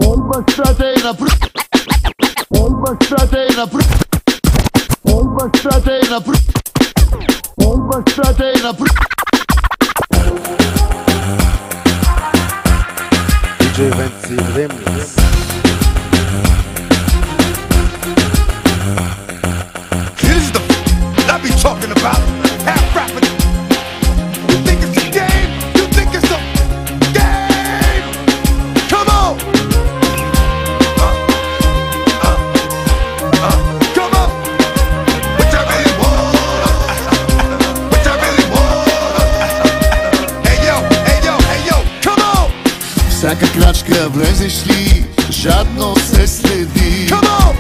Ой, бащата е направ... Ой, бащата е направ... Ой, бащата е направ... Ой, бащата е направ... DJ Venzi Remix. Here's the I be talking about half rapping. You think it's a game? You think it's a game? Come on! Come on! What I really want? What I really want? Hey yo, hey yo, hey yo, come on! Всяка крачка влезеш ли, жадно се следи. Come on!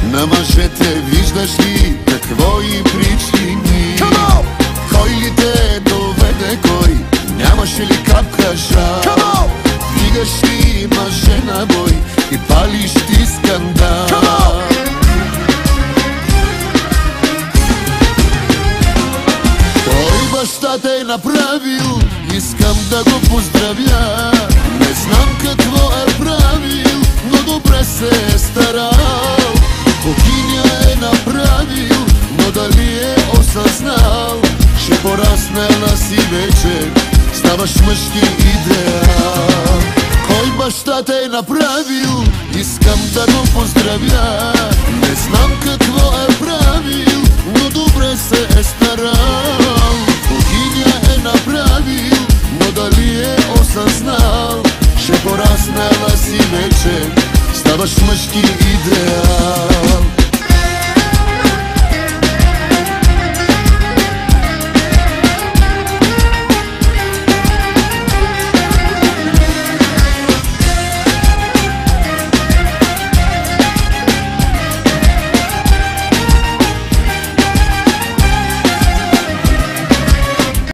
На мъжете виждаш ли какво и причини? Come on! Кой ли те доведе, кой? Нямаше ли капка жар? Come on! Вдигаш ли мъже на бой и палиш ти скандал? Come on! Той бащата е направил, искам да го поздравя. Не знам какво е правил, но добре се е старал. Кухиня е направил, но дали е осъзнал, че пораснала си вече, ставаш мъжки идеал. Кой бащата е направил, искам да го поздравя. Не знам какво е правил, но добре се е старал. Кухиня е направил, но дали е осъзнал, че пораснала си вече, ставаш мъжки идеал.